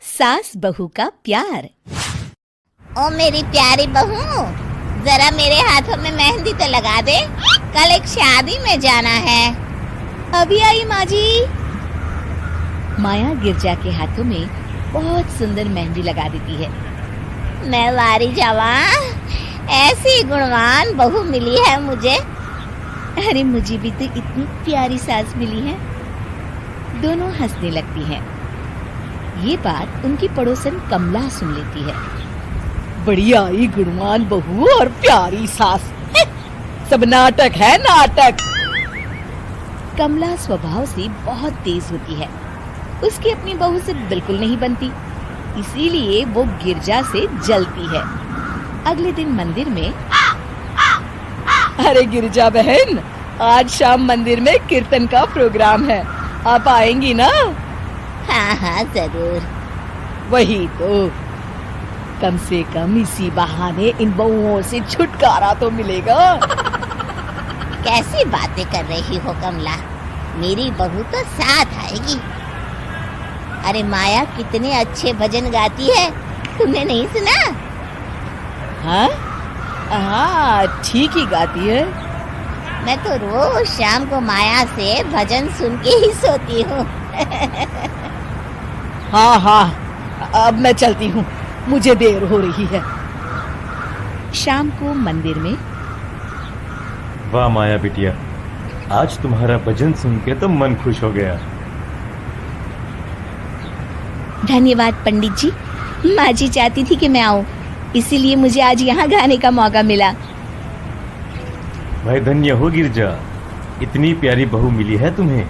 सास बहू का प्यार। ओ मेरी प्यारी बहू, जरा मेरे हाथों में मेहंदी तो लगा दे, कल एक शादी में जाना है। अभी आई माँ जी। माया गिरजा के हाथों में बहुत सुंदर मेहंदी लगा देती है। मैं वारी जावा, ऐसी गुणवान बहू मिली है मुझे। अरे मुझे भी तो इतनी प्यारी सास मिली है। दोनों हंसने लगती हैं। ये बात उनकी पड़ोसन कमला सुन लेती है। बड़ी आई गुणवान बहू और प्यारी सास, सब नाटक है नाटक। कमला स्वभाव से बहुत तेज होती है। उसकी अपनी बहू से बिल्कुल नहीं बनती, इसीलिए वो गिरजा से जलती है। अगले दिन मंदिर में, अरे गिरजा बहन, आज शाम मंदिर में कीर्तन का प्रोग्राम है, आप आएंगी ना? हाँ हाँ जरूर। वही तो, कम से कम इसी बहाने इन बहुओं से छुटकारा तो मिलेगा। कैसी बातें कर रही हो कमला, मेरी बहू तो साथ आएगी। अरे माया कितने अच्छे भजन गाती है, तुमने नहीं सुना? हाँ हाँ, ठीक ही गाती है। मैं तो रोज शाम को माया से भजन सुन के ही सोती हूँ। हाँ हाँ, अब मैं चलती हूँ, मुझे देर हो रही है। शाम को मंदिर में, वाह माया बिटिया, आज तुम्हारा भजन सुन के तो मन खुश हो गया। धन्यवाद पंडित जी, माँ जी चाहती थी कि मैं आऊं, इसीलिए मुझे आज यहाँ गाने का मौका मिला। भाई धन्य हो गिरजा, इतनी प्यारी बहू मिली है तुम्हें।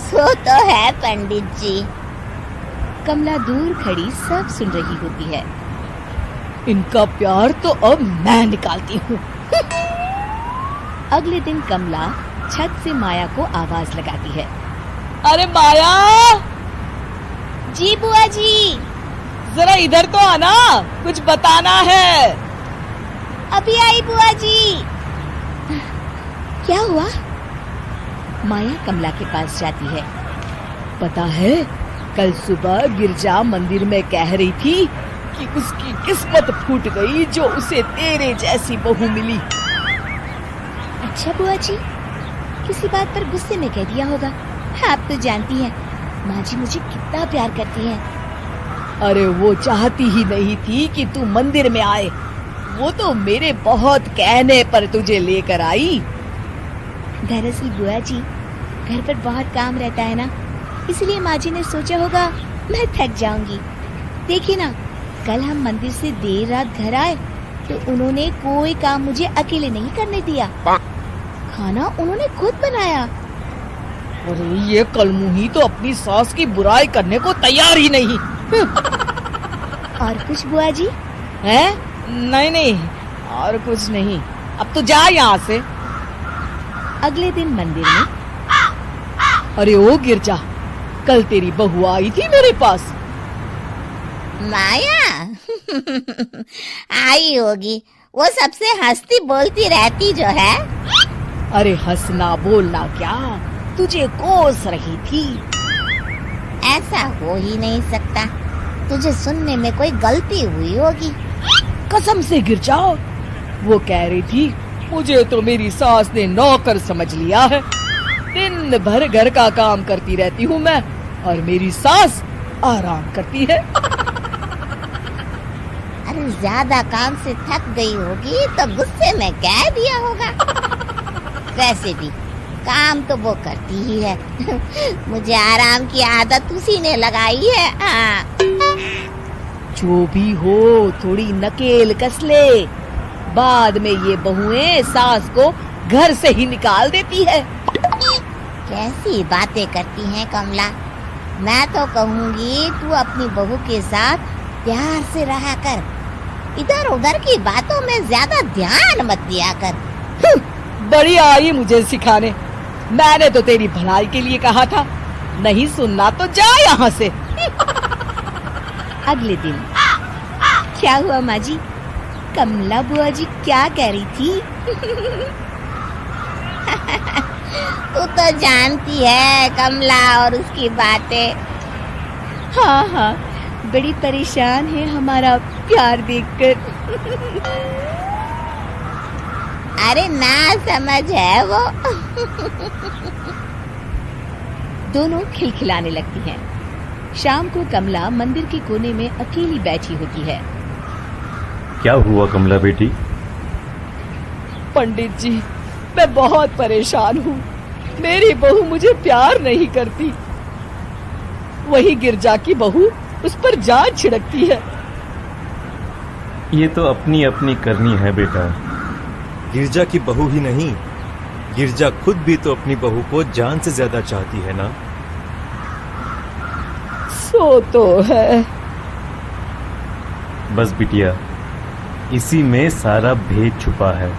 सो तो है पंडित जी। कमला दूर खड़ी सब सुन रही होती है। इनका प्यार तो अब मैं निकालती हूँ। अगले दिन कमला छत से माया को आवाज लगाती है। अरे माया! जी बुआ जी। जरा इधर तो आना, कुछ बताना है। अभी आई बुआ जी। क्या हुआ? माया कमला के पास जाती है। पता है, कल सुबह गिरजा मंदिर में कह रही थी कि उसकी किस्मत फूट गई जो उसे तेरे जैसी बहू मिली। अच्छा बुआ जी, किसी बात पर गुस्से में कह दिया होगा। आप तो जानती हैं, माँ जी मुझे कितना प्यार करती हैं। अरे वो चाहती ही नहीं थी कि तू मंदिर में आए, वो तो मेरे बहुत कहने पर तुझे लेकर आई। दरअसल बुआ जी, घर पर बहुत काम रहता है ना, इसलिए माँ जी ने सोचा होगा मैं थक जाऊंगी। देखिए ना, कल हम मंदिर से देर रात घर आए तो उन्होंने कोई काम मुझे अकेले नहीं करने दिया। खाना उन्होंने खुद बनाया। अरे ये कलमुही तो अपनी सास की बुराई करने को तैयार ही नहीं। और कुछ बुआ जी? हैं? नहीं नहीं, और कुछ नहीं, अब तो जा यहाँ से। अगले दिन मंदिर में, अरे ओ गिरजा, कल तेरी बहू आई थी मेरे पास। माया आई होगी, वो सबसे हंसती बोलती रहती जो है। अरे हंसना बोलना क्या, तुझे कोस रही थी। ऐसा हो ही नहीं सकता, तुझे सुनने में कोई गलती हुई होगी। कसम से गिरजा, वो कह रही थी मुझे तो मेरी सास ने नौकर समझ लिया है। दिन भर घर का काम करती रहती हूँ मैं, और मेरी सास आराम करती है। अरे ज्यादा काम से थक गई होगी तो गुस्से में कह दिया होगा। वैसे भी काम तो वो करती ही है। मुझे आराम की आदत उसी ने लगाई है। हाँ। जो भी हो, थोड़ी नकेल कस ले, बाद में ये बहुएं सास को घर से ही निकाल देती है। कैसी बातें करती हैं कमला, मैं तो कहूँगी तू अपनी बहू के साथ प्यार से रहा कर, इधर उधर की बातों में ज्यादा ध्यान मत दिया कर। बड़ी आई मुझे सिखाने, मैंने तो तेरी भलाई के लिए कहा था, नहीं सुनना तो जा यहाँ से। अगले दिन, क्या हुआ माँ जी? कमला बुआ जी क्या कह रही थी? तू तो जानती है कमला और उसकी बातें। हाँ हाँ, बड़ी परेशान है हमारा प्यार देखकर। अरे ना समझ है वो। दोनों खिलखिलाने लगती हैं। शाम को कमला मंदिर के कोने में अकेली बैठी होती है। क्या हुआ कमला बेटी? पंडित जी, मैं बहुत परेशान हूँ। मेरी बहू मुझे प्यार नहीं करती। वही गिरजा की बहू उस पर जान छिड़कती है। ये तो अपनी अपनी करनी है बेटा। गिरजा की बहू ही नहीं, गिरजा खुद भी तो अपनी बहू को जान से ज्यादा चाहती है ना। सो तो है। बस बिटिया, इसी में सारा भेद छुपा है।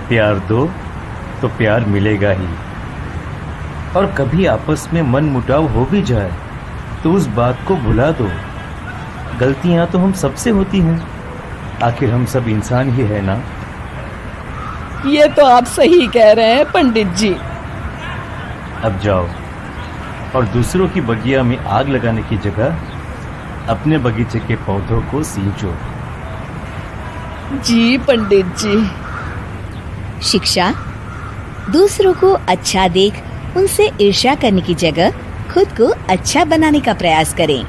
प्यार दो तो प्यार मिलेगा ही। और कभी आपस में मन मुटाव हो भी जाए तो उस बात को भुला दो। गलतियां तो हम सबसे होती हैं, आखिर हम सब इंसान ही है ना। ये तो आप सही कह रहे हैं पंडित जी। अब जाओ और दूसरों की बगिया में आग लगाने की जगह अपने बगीचे के पौधों को सींचो। जी पंडित जी। शिक्षा: दूसरों को अच्छा देख उनसे ईर्ष्या करने की जगह खुद को अच्छा बनाने का प्रयास करें।